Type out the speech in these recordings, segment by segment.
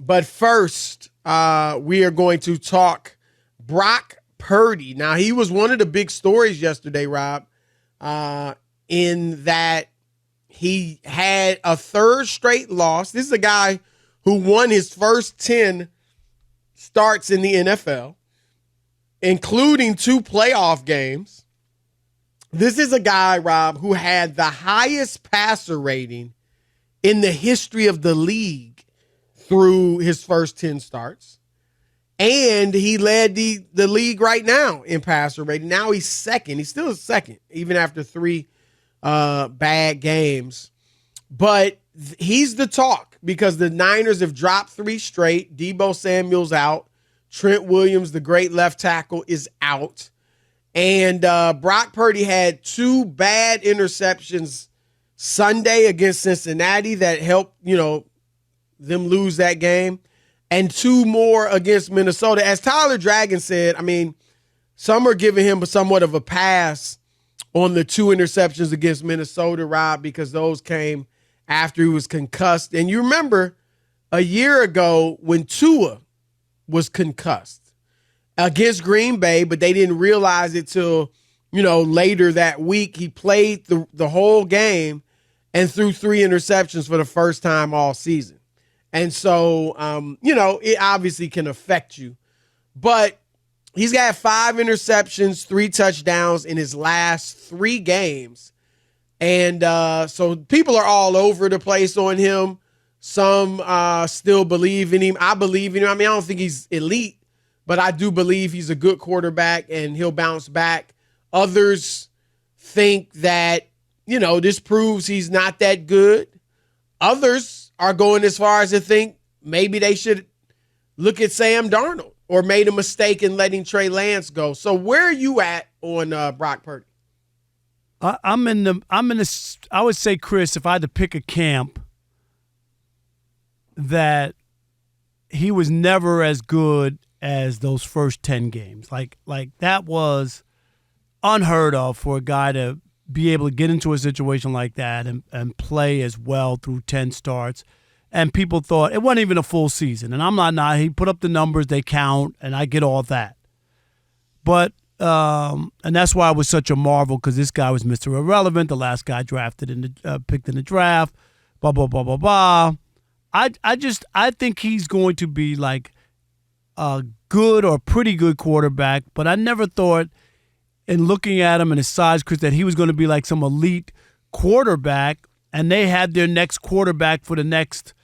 But first, we are going to talk Brock Purdy. Now, he was one of the big stories yesterday, Rob, in that he had a third straight loss. This is a guy who won his first 10 starts in the NFL, including 2 playoff games. This is a guy, Rob, who had the highest passer rating in the history of the league through his first 10 starts. And he led the league right now in passer rating. Now he's second. He's still second, even after 3 bad games. But he's the talk because the Niners have dropped 3 straight. Deebo Samuel's out. Trent Williams, the great left tackle, is out. And Brock Purdy had 2 bad interceptions Sunday against Cincinnati that helped, them lose that game, and 2 more against Minnesota. As Tyler Dragon said, some are giving him somewhat of a pass on the 2 interceptions against Minnesota, Rob, because those came after he was concussed. And you remember a year ago when Tua was concussed against Green Bay, but they didn't realize it till, later that week. He played the whole game and threw 3 interceptions for the first time all season. And so, it obviously can affect you. But he's got 5 interceptions, 3 touchdowns in his last 3 games. And so people are all over the place on him. Some still believe in him. I believe in him. I don't think he's elite, but I do believe he's a good quarterback and he'll bounce back. Others think that, this proves he's not that good. Others are going as far as to think maybe they should look at Sam Darnold or made a mistake in letting Trey Lance go. So where are you at on Brock Purdy? I would say, Chris, if I had to pick a camp, that he was never as good as those first 10 games. Like that was unheard of for a guy to be able to get into a situation like that and play as well through 10 starts. And people thought it wasn't even a full season. And I'm not, he put up the numbers, they count, and I get all that. But, and that's why it was such a marvel, because this guy was Mr. Irrelevant, the last guy drafted picked in the draft, blah, blah, blah, blah, blah. I think he's going to be like a good or pretty good quarterback, but I never thought, in looking at him and his size, Chris, that he was going to be like some elite quarterback, and they had their next quarterback for the next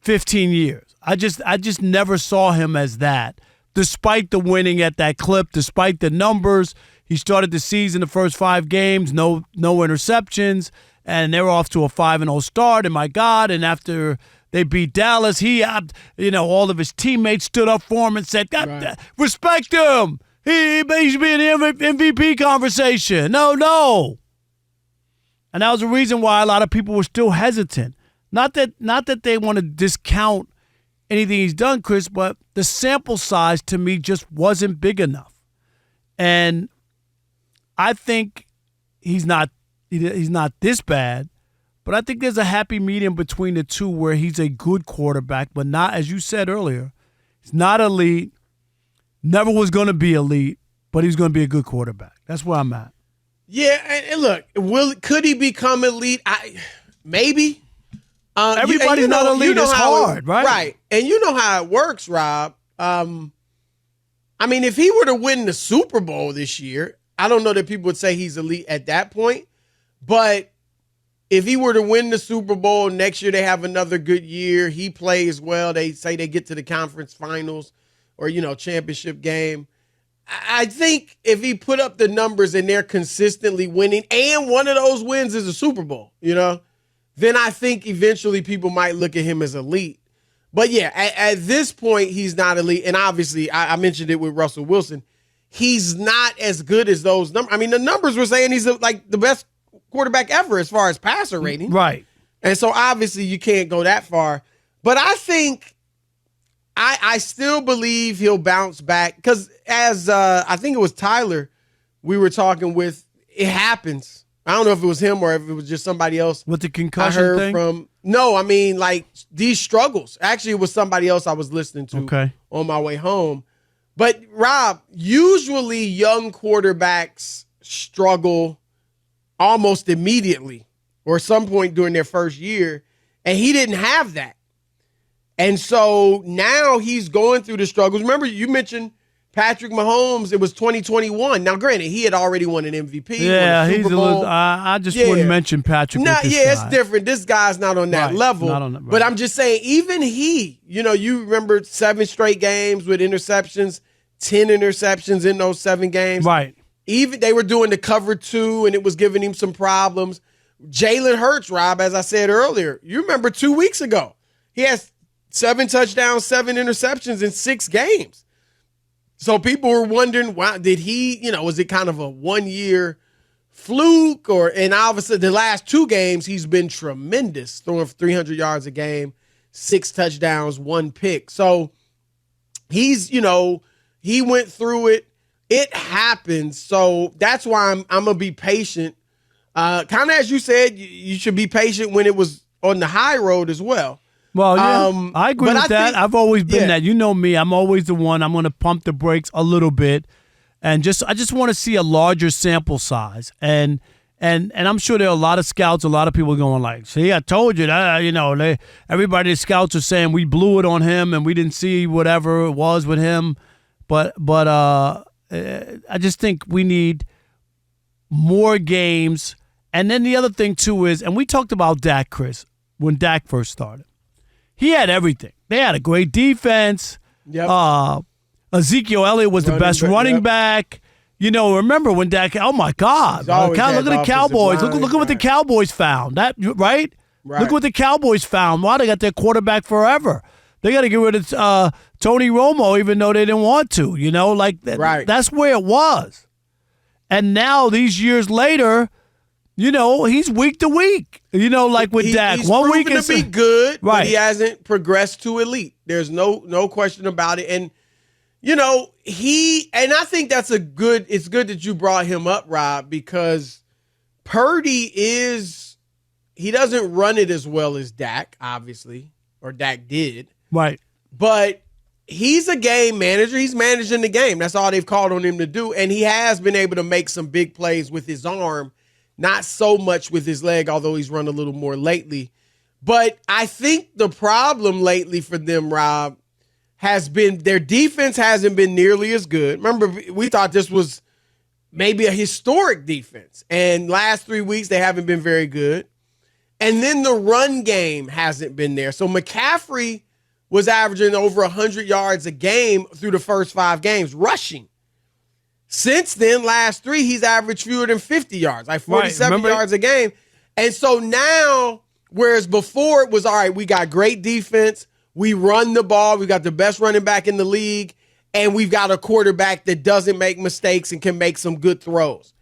15 years. I just never saw him as that. Despite the winning at that clip, despite the numbers, he started the season, the first 5 games, no interceptions, and they were off to a 5-0 start, and my God, and after they beat Dallas, all of his teammates stood up for him and said, God, respect him. He should be in the MVP conversation. No. And that was the reason why a lot of people were still hesitant. Not that they want to discount anything he's done, Chris, but the sample size to me just wasn't big enough. And I think he's not this bad, but I think there's a happy medium between the two where he's a good quarterback, but not, as you said earlier, he's not elite. Never was going to be elite, but he's going to be a good quarterback. That's where I'm at. Yeah, and look, could he become elite? Maybe. Everybody's not elite. It's hard, right? Right. And you know how it works, Rob. If he were to win the Super Bowl this year, I don't know that people would say he's elite at that point. But if he were to win the Super Bowl next year, they have another good year. He plays well. They say they get to the conference finals or, championship game. I think if he put up the numbers and they're consistently winning, and one of those wins is a Super Bowl, then I think eventually people might look at him as elite. But yeah, at this point, he's not elite. And obviously, I mentioned it with Russell Wilson. He's not as good as those numbers. The numbers were saying he's like the best quarterback ever as far as passer rating. Right. And so obviously you can't go that far. But I think I still believe he'll bounce back because as I think it was Tyler we were talking with, it happens. I don't know if it was him or if it was just somebody else. With the I concussion heard thing? from. No, I mean, like, these struggles. Actually, it was somebody else I was listening to on my way home. But, Rob, usually young quarterbacks struggle almost immediately or some point during their first year, and he didn't have that. And so now he's going through the struggles. Remember, you mentioned Patrick Mahomes, it was 2021. Now, granted, he had already won an MVP. Yeah, won a he's Super a Bowl. little. I just wouldn't mention Patrick. No, with this yeah, guy. it's different. This guy's not on that level. Not on that, right. But I'm just saying, even he, you remember 7 straight games with interceptions, 10 interceptions in those 7 games. Right. Even they were doing the cover 2, and it was giving him some problems. Jalen Hurts, Rob, as I said earlier, you remember 2 weeks ago, he has 7 touchdowns, 7 interceptions in 6 games. So people were wondering, why did he, was it kind of a 1-year fluke? And obviously the last 2 games, he's been tremendous, throwing for 300 yards a game, 6 touchdowns, 1 pick. So he's, he went through it. It happens. So that's why I'm going to be patient. Kind of as you said, you should be patient when it was on the high road as well. Well, yeah, I agree with that. I've always been that. You know me. I'm always the one. I'm going to pump the brakes a little bit, and I just want to see a larger sample size. And I'm sure there are a lot of scouts, a lot of people going like, "See, I told you that." Everybody, the scouts are saying we blew it on him and we didn't see whatever it was with him. But I just think we need more games. And then the other thing too is, and we talked about Dak, Chris, when Dak first started. He had everything. They had a great defense. Yep. Ezekiel Elliott was the best running back. Remember when Dak? Oh my God! Look at the Cowboys. Look at what the Cowboys found. Right? Look what the Cowboys found. Wow, they got their quarterback forever. They got to get rid of Tony Romo, even though they didn't want to. Right. That's where it was. And now these years later. He's week to week. Like with Dak. He's 1 week proven to be good, right. But he hasn't progressed to elite. There's no question about it. And, and I think it's good that you brought him up, Rob, because Purdy he doesn't run it as well as Dak, obviously, or Dak did. Right. But he's a game manager. He's managing the game. That's all they've called on him to do. And he has been able to make some big plays with his arm. Not so much with his leg, although he's run a little more lately. But I think the problem lately for them, Rob, has been their defense hasn't been nearly as good. Remember, we thought this was maybe a historic defense. And last 3 weeks, they haven't been very good. And then the run game hasn't been there. So McCaffrey was averaging over 100 yards a game through the first 5 games, rushing. Since then, last 3, he's averaged fewer than 50 yards, like 47 yards a game. And so now, whereas before it was, all right, we got great defense, we run the ball, we got the best running back in the league, and we've got a quarterback that doesn't make mistakes and can make some good throws.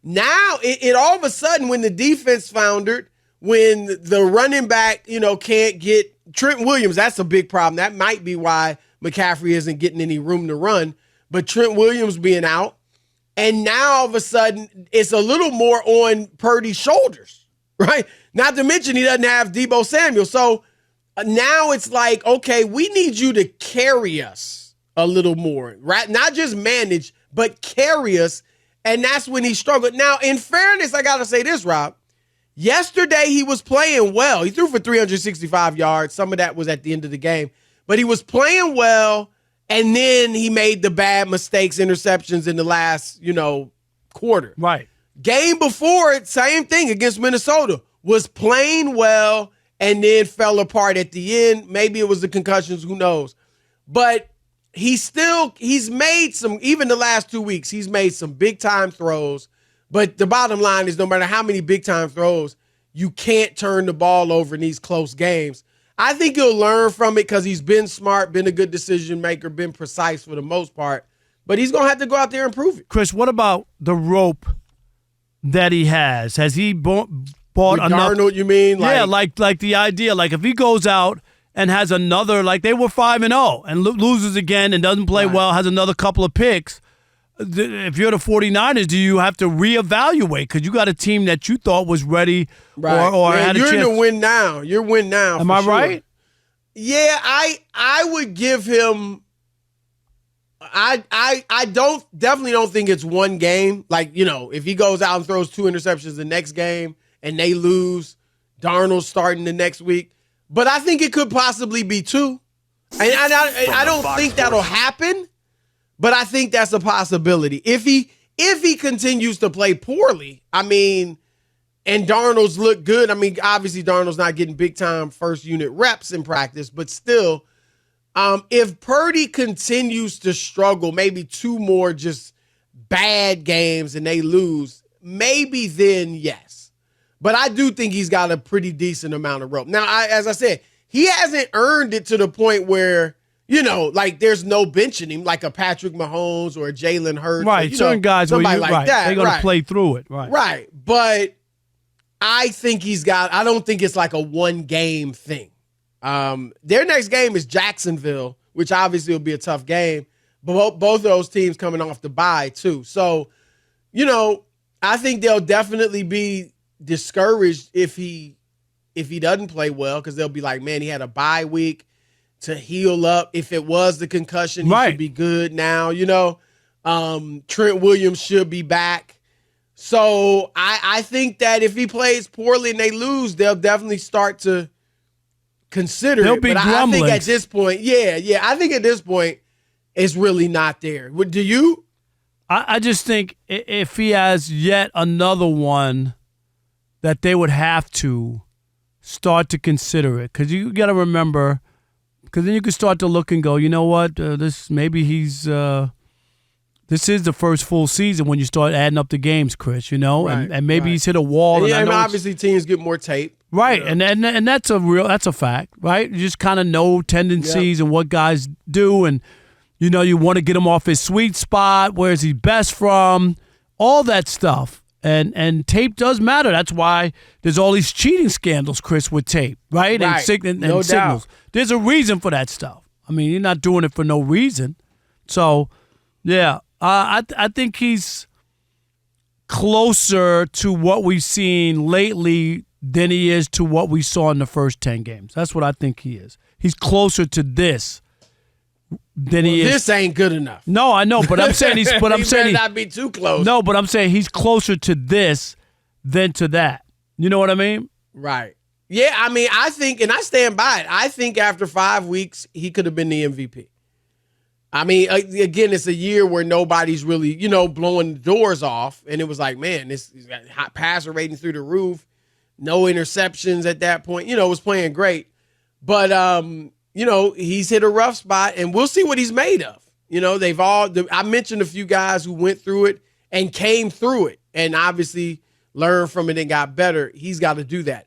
Now, it all of a sudden, when the defense foundered, when the running back, can't get Trent Williams, that's a big problem. That might be why McCaffrey isn't getting any room to run. But Trent Williams being out, and now all of a sudden it's a little more on Purdy's shoulders, right? Not to mention he doesn't have Deebo Samuel. So now it's like, okay, we need you to carry us a little more, right? Not just manage, but carry us. And that's when he struggled. Now, in fairness, I got to say this, Rob. Yesterday he was playing well. He threw for 365 yards. Some of that was at the end of the game. But he was playing well. And then he made the bad mistakes, interceptions in the last, quarter. Right. Game before it, same thing against Minnesota. Was playing well and then fell apart at the end. Maybe it was the concussions, who knows. But he's made some, even the last 2 weeks, he's made some big-time throws. But the bottom line is no matter how many big-time throws, you can't turn the ball over in these close games. I think he'll learn from it because he's been smart, been a good decision maker, been precise for the most part. But he's going to have to go out there and prove it. Chris, what about the rope that he has? Has he bought with enough? Darnold, you mean? Yeah, like the idea. Like if he goes out and has another, like they were 5-0 and loses again and doesn't play well, has another couple of picks. if you're the 49ers, do you have to reevaluate? Because you got a team that you thought was ready or had a chance. You're in the win now. You're win now. Am I right? Yeah, I would give him. I definitely don't think it's one game. Like, if he goes out and throws 2 interceptions the next game and they lose, Darnold's starting the next week. But I think it could possibly be 2. And I don't think that'll happen. But I think that's a possibility. If he continues to play poorly, and Darnold's look good. Obviously Darnold's not getting big time first unit reps in practice, but still, if Purdy continues to struggle, maybe 2 more just bad games and they lose, maybe then yes. But I do think he's got a pretty decent amount of rope. Now, as I said, he hasn't earned it to the point where, there's no benching him, like a Patrick Mahomes or a Jalen Hurts. Right, certain guys, somebody like that. They're going to play through it. Right. Right, but I think I don't think it's like a one-game thing. Their next game is Jacksonville, which obviously will be a tough game, but both of those teams coming off the bye, too. So, I think they'll definitely be discouraged if he doesn't play well, because they'll be like, man, he had a bye week to heal up. If it was the concussion, he should be good now, Trent Williams should be back. So I think that if he plays poorly and they lose, they'll definitely start to consider it. But I think at this point, I think at this point, it's really not there. Do you? I just think if he has yet another one, that they would have to start to consider it. Because you got to remember, because then you can start to look and go, you know what, this is the first full season when you start adding up the games, Chris, Right, and maybe he's hit a wall. And obviously teams get more tape. Right, and that's a fact, right? You just kind of know tendencies and what guys do, and you want to get him off his sweet spot, where is he best from, all that stuff. And tape does matter. That's why there's all these cheating scandals, Chris, with tape, right? Right. And signals. Doubt. There's a reason for that stuff. You're not doing it for no reason. So, yeah, I think he's closer to what we've seen lately than he is to what we saw in the first 10 games. That's what I think he is. He's closer to this than he is. This ain't good enough. No, I know, but I'm saying he's. But I'm saying not be too close. No, but I'm saying he's closer to this than to that. You know what I mean? Right. Yeah, I think, and I stand by it. I think after 5 weeks, he could have been the MVP. Again, it's a year where nobody's really, blowing the doors off, and it was like, man, he's got hot passer rating through the roof, no interceptions at that point. Was playing great, but he's hit a rough spot, and we'll see what he's made of. I mentioned a few guys who went through it and came through it and obviously learned from it and got better. He's got to do that.